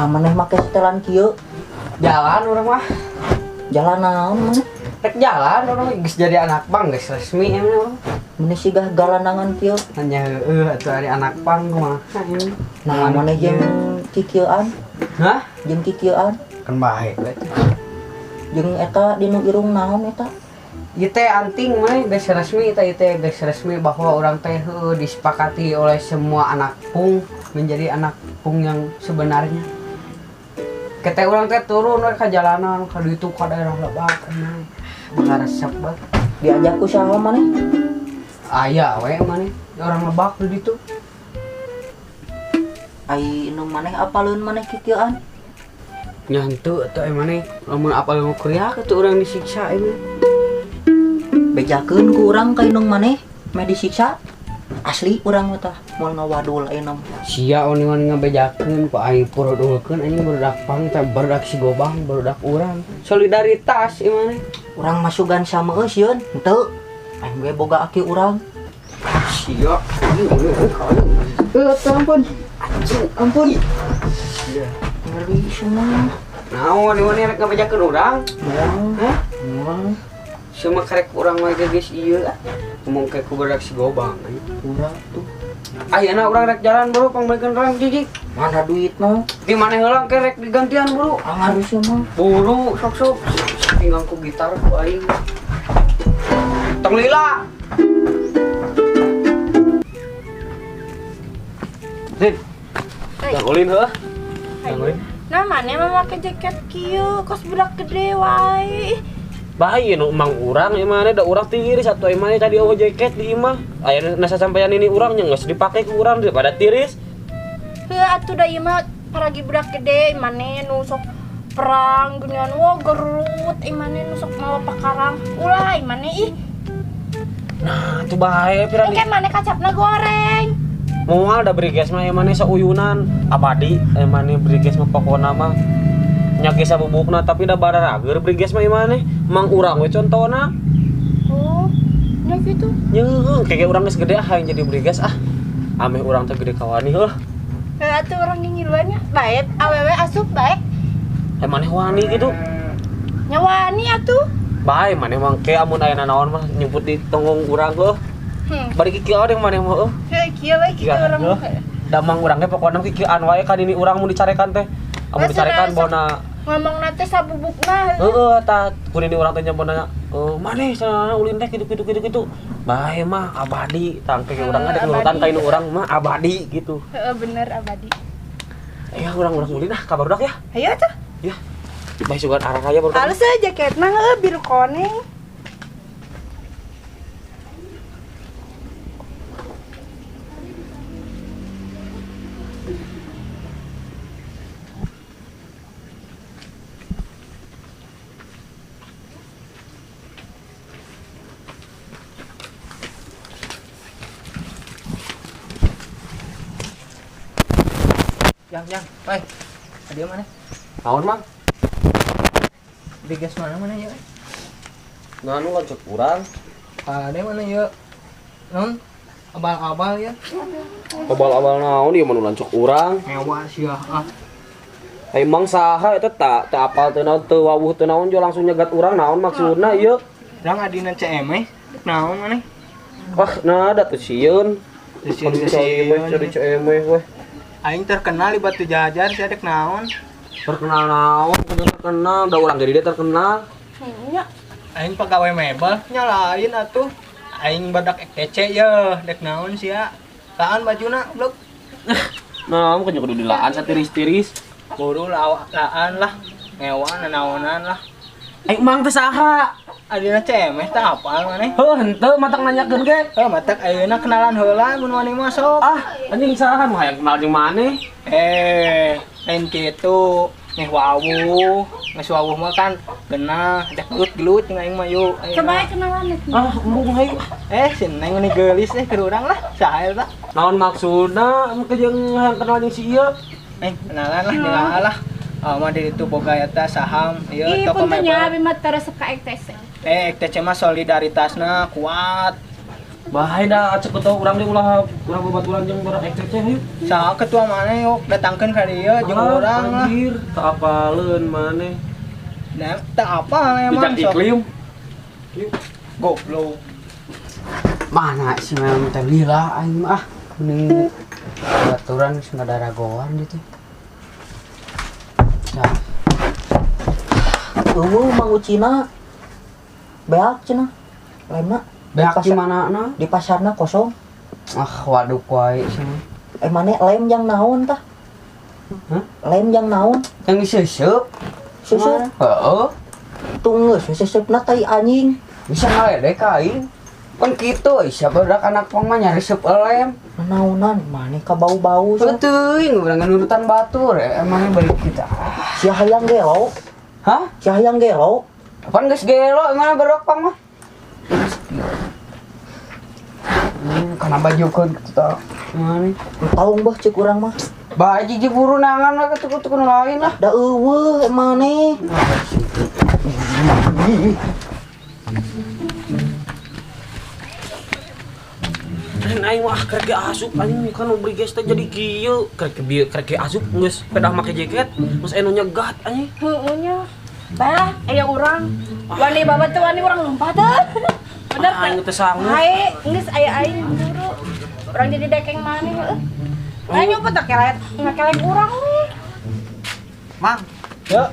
Nah, maneh make setelan kieu. Jalan orang mah. Jalan naon maneh? Rek jalan orang geus jadi anak pang geus resmi emang. Maneh sigah galanangan kieu. Hanya atuh ari anak pang kumaha ini. Nah, maneh jeung kikieuan, Hah? jeung kikieuan, Kan bae we. jeung eta dinu irung naon eta? Ieu teh anting mah geus resmi teh ieu teh geus resmi bahwa orang teh disepakati oleh semua anak pung menjadi anak pung yang sebenarnya. Kita orang teh turun we ka jalanan ka ditu ka daerah Lebak emang. Benar resep banget. Diajak ku saha maneh? Aya we maneh orang Lebak di ditu. Ai nu maneh apaleun maneh kikieuan? Nyantu atuh maneh lamun apal mau kuliah atuh urang disiksa ini. Bejakeun ku urang ka inung maneh, me disiksa. Asli urang mah tah moal ngawadul ayeuna mah. Sia oni-oni ngabejakeun ku aing purudulkeun anjing barudak pang teh barudak si Gobang barudak urang. Solidaritas ieu maneh. Urang masugan sameus yeun, henteu. Aing ge boga aki urang. Sia. Ampun. Ampun. Ngeri semua. Naon oni rek ngabejakeun urang? Moal. Hah? Moal. Semua karek urang mah geus ieu ah. Ngomong ke ku barudak si Gobang anjing. Urang tuh. Ayeuna urang rek jalan bro pangbalikeun rem jijik. Mana duit mah? Di mana heula ke rek digantian bro. Harus mah. Buru sok-sok tinggal ku gitar ku aing. Tong lila. Zin. Hai. Ulin heuh. Ulin. Nah, mana memakai jaket kieu, kos budak gede wae. Bahaya nu emang urang ieu mah da urang tiris atuh ieu mah tadi eueuh jaket di imah. Aya nasa sampeyan ini urang nya geus dipake ku urang daripada tiris. Heuh atuh da ieu mah paragi budak gede mane nu sok perang geuningan wo gerut mane nu sok mawa pakarang. Ulah mane ih. Nah, itu bahaya pirang Engke mane kacapna goreng. moal da briges mah ieu mah sauyunan abadi ieu mah briges mah pokona mah nya ge sabubukna tapi da bararager briges mah ieu mah mang urang we contona. Oh, nya gitu. Nyeuh kege urang geus gede ah hayang jadi briges ah. Ameh urang teh gede kawani heuh. Heuh atuh urang ngingiluannya bae awewe asup bae. Maneh wani gitu. Nya wani atuh. Bae maneh mangke amun aya naon mah nyebut di tonggong urang heuh. Bari kieu yang maneh mah heuh. Heuh kieu we kieu urang mah. Damang urang ge pokona kieuan wae ka dini urang mun dicarekan teh. Amun dicarekan bona ngomong nate sabubukna. heeh tah ku dini urang teh nyambona maneh sana ulin teh kitu. Bae mah abadi tangke urang ada nurutan ka inu urang mah abadi gitu. Heeh bener abadi. Ya urang ulin ah ka barudak ya. Ayo atuh. Ya. Bae sugan arah aya barudak. Halus aja jaketna heuh biru koneng. Yang, weh. Dia mana? Naon mang? Briges mana ya? Nganu lanjut urang. Ada mana ya? Non abal-abal ya. Abal-abal naon ieu mah nu lancuk urang. Mewah sih ya. Ah. Emang saha eta tak apal teu naon teu wawuh teu naon jo langsung nyegat urang naon maksudna ieu? Urang adina CM naon maneh? Wah, nah da teu sieun. Cari CM weh. Aing terkenal di Batu Jajar si adek naon? Terkenal naon? Terkenal, da urang jadi dia terkenal. Nya Aing pegawai mebel nyalain atuh. Aing badak ETC ya, dek naon sia. Taan bajuna blok. Naon kan kudu dilaan satiris-tiris. Buru laan lah. Ngewan naonan lah. Aing mang teh saha? Adina CM teh apal maneh? Heuh, henteu matak nanyakeun ge. Matak ayeuna kenalan heula mun wani masuk. Ah, anjing saha nu hayang kenal jeung maneh? Lain kitu. Nih wawuh, geus wawuh mah kan geunah dek gelut jeung aing mah yuk. coba kenalan nih. Ah, embung hayu. Si neng ini geulis ke urang lah, saha eta? Naon maksudna? Engke jeung hayang kenal jeung si ieu. Kenalan lah, jeung lah. Mah di itu boga eta saham, ieu Ih, toko puntennya mebel. abi mah teresep ka ETC. ETC mah solidaritasna kuat. Bahaya dah cek betul urang jeung ulah urang babaturan jeung barang ekcece yuk. Saha ketua mana yuk datangkeun ka dieu jeung urang lah. Anjir, tak apaleun maneh. Nah, tak apa emang Bijak iklim. goblok. Mana sih memang teh lila aing mah mending baturan geus ngadaragoan gitu. Nah, Mang Ucina beak cenah lemna beak di mana na? di pasarna kosong. Ah, waduh wae sih. Mane lem jang naon tah? Hah? Lem jang naon? Yang diseup. Susup. Heeh. Tunggeus seusupna tai anjing. Bisa ngaledek ka aing. Kan kitu siapa badak anak pang mah nyari seup lem. Naonan mane ka bau-bau cenah. Teuing urang nurutan batur emangnya balik kita. Sia hayang gelo. Hah? Sia hayang gelo. Apaan geus gelo emangnya badak pang mah? Karena baju kan kita mana? Taung bah cek urang mah. Baju jeburu nangan lah ketuk-ketuk lain lah. Da eueuh mane. Aing mah kerek asup anjing kan nu briges teh jadi kieu. Kerek asup geus pedah make jaket, geus anu nyegat anjing. Heueuh nya. Bah, aya urang. Wani babat teh wani urang lompat teh. Bener teh. Aing teh sanggup. Hae, geus aya aing buru. Urang jadi dekeng maneh heueuh. Aing nyoba teh kelek, ngakelek urang we. Mang, Yuk.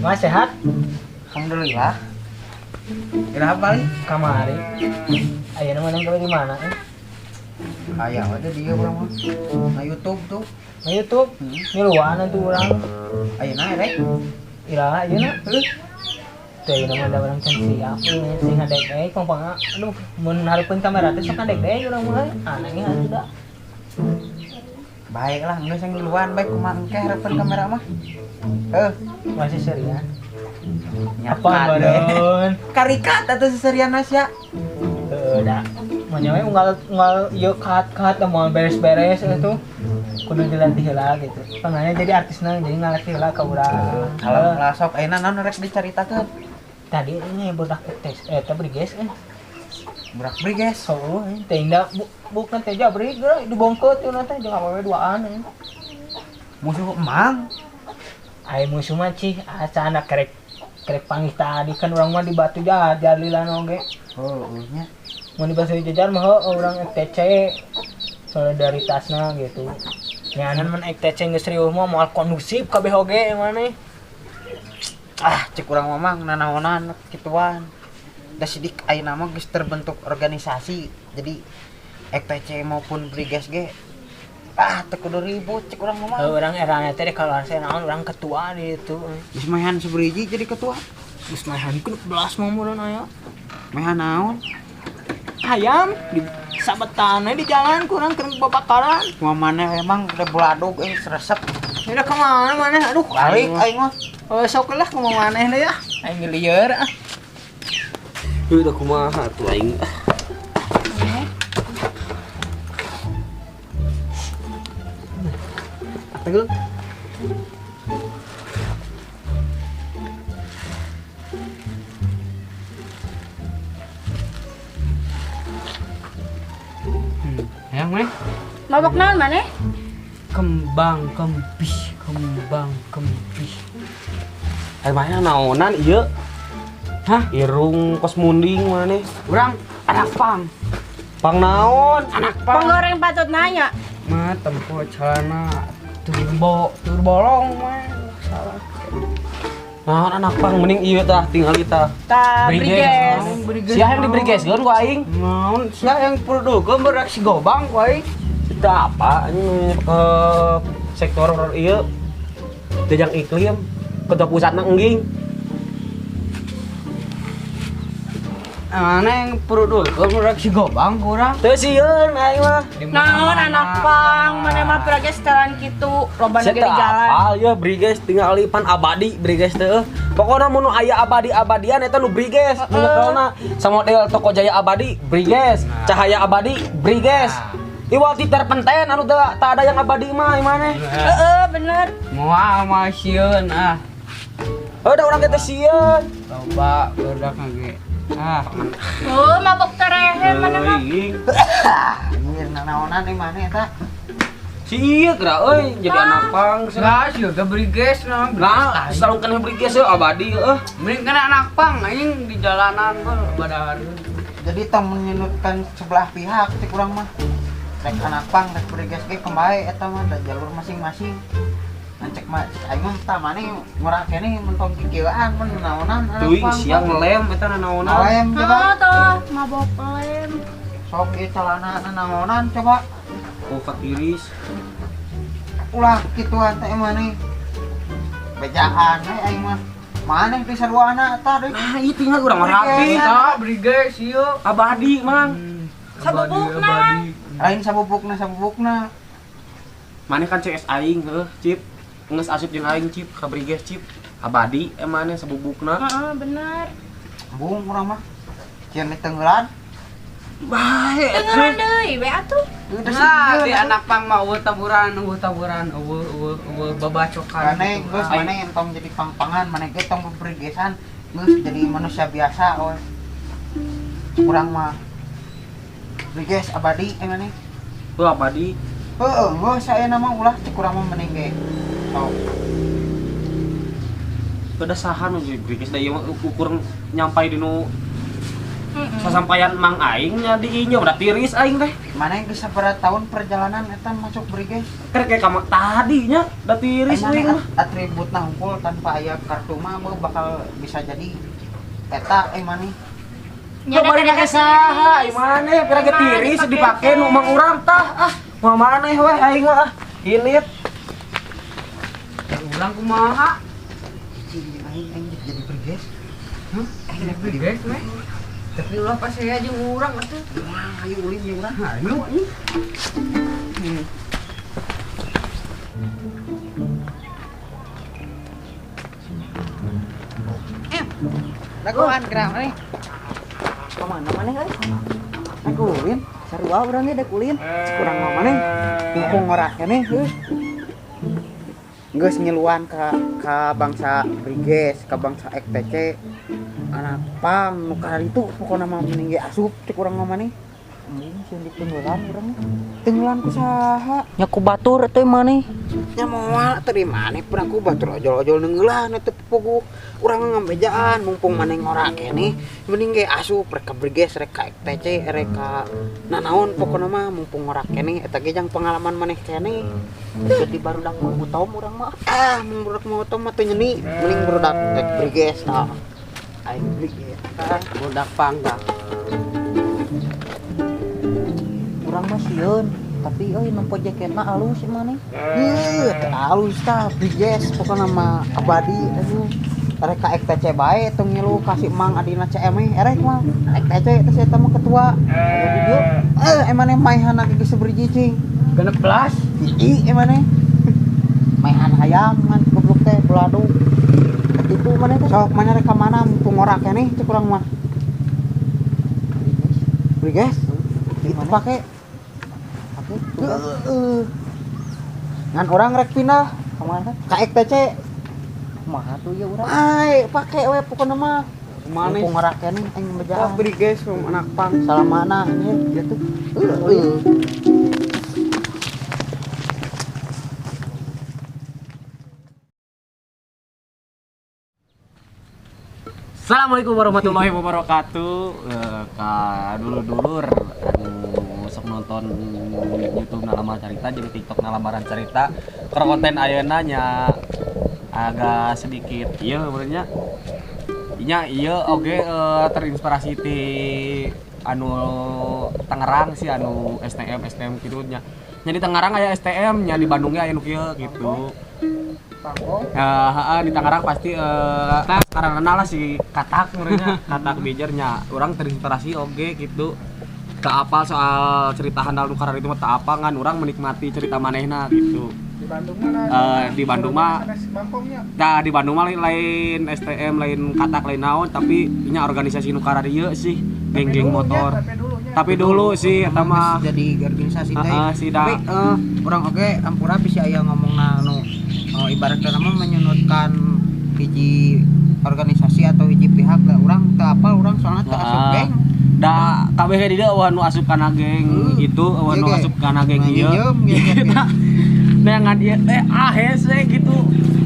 Mas sehat? alhamdulillah. Kenapa balik? Kamari. Ayeuna mana gawe di mana? Ayah ada dia orang mah. Na YouTube tuh. Na YouTube. Miluan tuh urang. Ayeuna rek. Ira ayeuna heuh. Teh ayeuna mah da urang can siap. Sing ngadek deui pangpang. Aduh, mun hareupeun kamera teh sok ngadek deui urang mulai. Anaknya sudah. Baiklah, geus yang duluan baik kumaha engke hareupeun kamera mah. Masih serian. Nyapan Apa badan? Karikat atau seserian Nasya? Udah. Manya we unggal ieu cut mau beres-beres itu. Kudu dilatih heula gitu. Panganya jadi artisna jadi ngalatih heula ka urang. Kalau sok ayeuna naon rek dicaritakeun? Tadi ini budak tes teh briges Burak briges. so teh indah bukan teh jabri geura dibongkeut teh teh jeung awewe duaan. Musuh emang. Ai musuh mah cih acan kerek panggih tadi kan urang mah di batu jajar lila oge. Oh, nya. Mun di batu jajar mah urang FTC solidaritasna gitu. Nyanan mun FTC geus rieuh mah moal kondusif kabeh oge maneh. Ah, cek urang mamang nanaonan kituan. Da sidik ayeuna mah geus terbentuk organisasi. Jadi FTC maupun briges ge teu kudu ribut cek urang mamang. Urang erana teh dekaluar saya naon urang ketua di itu. Geus mehan sabriji jadi ketua. Geus mahan ku 11 mah mureun aya. Mehan naon? Ayam di sabetan di jalan kurang keur babakaran. Kumaha maneh emang udah buladug resep. Udah kemana mana? Aduh, Balik aing mah. Oh, sok lah kemana maneh deh ya. Aing lieur ah. Udah kumaha tuh aing. Tegel. Yang mana? Mabok naon maneh? Kembang kempis, kembang kempis. Ai mah naonan ieu? Hah? Irung kos munding maneh. Urang anak pang. Pang naon? Anak pang. Penggoreng patut nanya. Mah tempo celana turbolong mah salah. Naon anak pang mending ieu tah tinggal kita. Ka Briges. Briges. Sia yang di brigeskeun ku aing. Naon sia yang perdukeun berak si gobang ku aing. Sudah apa anjing ke sektor ieu jajang iklim ketua pusatna engging. Mana yang perdukeun berak si gobang ku urang. Teu sieun aing mah. Naon anak pang, mana mah Briges setelan kitu, loba Saya negeri jalan. apal ya briges tinggal lipan abadi briges teh. Pokoknya mun aya abadi-abadian eta nu briges. Nyekelna samodel toko Jaya Abadi briges, Cahaya Abadi briges. Iwal ti terpenten anu teu tak ada yang abadi mah imane. Heeh, bener. Moal mah sieun ah. Udah urang teh sieun. Loba berak ge. Oh, mabok terehe mana mah. Anjir nanaonan di mana eta? Si iya kira euy jadi anak pang. Enggak sih, gak briges nah. Nah, selalu kan briges abadi Mending kena anak pang anjing di jalanan badar. Jadi tong menyudutkan sebelah pihak cek kurang mah. Rek anak pang rek briges ge kembae eta mah da jalur masing-masing. Cek mah aing mah tah maneh ngora keneh mentong kikieuan mun naonan anak Teuing pang. siang lem eta nanaonan. Lem coba. Oh, tuh, mabok lem. Sok ieu calana naonan coba. Kokat iris. Ulah kituan teh maneh. Bejaan we aing mah. Maneh di saduana eta deui. Nah, itu mah urang mah rapi. Kita briges ieu. Abadi mang. Sabubukna. Lain sabubukna. Maneh kan CS aing heuh, Cip. Nges asup jeung aing Cip ka briges Cip. Abadi emane sabubukna. Heeh, bener. Bung urang mah. Cian di tenggelan. Bae Dengeran deui we atuh. Nah, di anak pang mah eueuh taburan, eueuh babacokan. Maneh geus maneh entong jadi pang-pangan, maneh ge tong bebrigesan geus jadi manusia biasa we. Kurang mah briges abadi maneh. Tuh abadi. Heeh, geus saya nama ulah cek kurang mah mending ge. Sok. Kedasahan we briges da ieu mah ukur nyampai dinu sasampaian mang aing nya di ieu berarti tiris aing teh. Maneh geus sabaraha tahun perjalanan eta masuk briges. Keur kayak kamak tadi nya da tiris Maneh aing mah. atributna hungkul tanpa aya kartu mah bakal bisa jadi eta maneh. Coba dina saha ieu maneh keur ge tiris dipake nu mang urang tah mah maneh we aing mah hinit. Ulang kumaha? Aing jadi briges. Aing briges we. Tapi ulah pas saya jeung urang atuh. Ayo ulin jeung urang. Ayo. Dagoan gerak maneh. Kemana maneh euy? Aku ulin, sarua urang ge dek ulin. Kurang mah maneh. Mumpung ngora keneh heuh. Geus nyeluan ka bangsa briges, ka bangsa EKTC. Anak pang nu itu pokona mah mending ge asup cek urang mah maneh. Anjing sieun ditenggelan urang mah. Tenggelan ku saha? Nya ku batur teh maneh. Nya moal teh di maneh pernah ku batur ojol-ojol nenggelan eta puguh. Urang ngambejaan mumpung maneh ngora keneh mending ge asup rek ka briges rek ka EKTC rek ka nanaon pokona mah mumpung ngora keneh eta ge jang pengalaman maneh keneh. Jadi barudak mau utom urang mah. Mun budak mau otom mah teu nyeni mending budak rek briges tah. Aing briges tah Budak panggang. urang mah sieun tapi euy nempo jaketna alus maneh. Ieu teh alus tah briges pokona mah abadi aduh. Rek ka EKTC bae tong ngilu kasih mang adina CM erek mah EKTC teh eta mah ketua. Jadi dia emane maihana ge sabari cicing. Genep belas. Ii emane maihan hayam man goblok teh beladu. Ketipu maneh teh sok maneh rek ka mana mumpung ora keneh cek urang mah. Briges. Itu pake ngan orang rek pindah kemana ka EKTC kumaha tuh ya urang ai pake we pokona mah Maneh. mumpung ngara keneh aing bejaan Briges anak pang. salamana ini ya tuh Assalamualaikum warahmatullahi wabarakatuh. Ka dulur-dulur anu sok nonton YouTube Nalamaran Carita jeung TikTok Nalamaran Carita. Keur konten ayeuna nya agak sedikit ieu benernya. Nya ieu oge terinspirasi ti anu Tangerang sih anu STM kitu nya. Nya di Tangerang aya STM, nya di Bandung aya nu kieu gitu. Di Tangerang pasti karena lah si katak merenya katak bejernya orang terinspirasi oge gitu tak apal soal cerita handal nu karang itu mah tak apa kan orang menikmati cerita manehna gitu di Bandung mah nah di Bandung mah lain STM lain katak lain naon tapi nya organisasi nu karang ieu sih geng-geng motor tapi dulu sih eta mah jadi organisasi teh si tapi urang oge ampura bisa aya ngomongna anu ibaratna mah menyunutkan hiji organisasi atau hiji pihak lah urang teu apal orang soalnya teu asup geng. Da kabeh di dieu eueuh nu asup kana geng itu, eueuh nu Iya, asup kana geng ieu. Nginjem, nginjem. Neangan ieu hese gitu.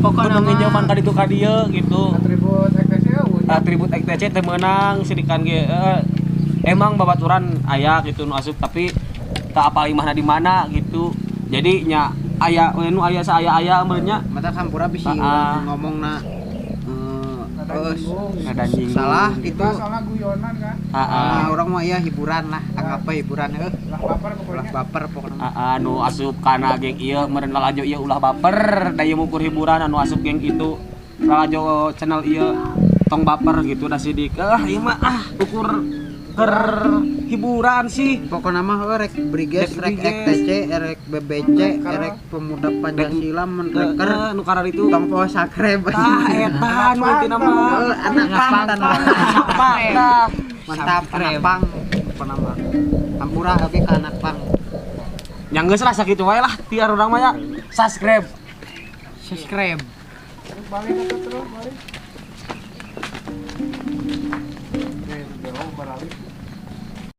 Pokona Kudu nginjeman ka ditu ka dieu gitu. Atribut EKTC Atribut EKTC teh meunang sidikan ge emang babaturan aya gitu nu asup tapi tak apal imahna di mana gitu. Jadi nya aya nu aya saaya-aya meureun nya. Mata sampura bisi ngomongna Ada nyinggung. salah itu. soalnya guyonan kan. Orang mah ya hiburan lah, anggap hiburan Lah baper pokoknya. ulah baper pokoknya. Anu asup kana geng ieu meureun lalajo ieu ulah baper da ieu mukur hiburan anu asup geng itu lalajo channel ieu tong baper gitu da sidik ieu mah ukur ker hiburan sih Pokoknya mah rek Briges, rek EKTC, rek BBC, rek Pemuda Pancasila, menreker nu karar itu tong poe sakreb. eta nu intina mah Anak pang tan. apa tah Mantap anak pang. Pokoknya mah hampura oke ka anak pang. yang geus lah sakitu wae lah tiar urang mah ya subscribe subscribe. Balik ke terus balik.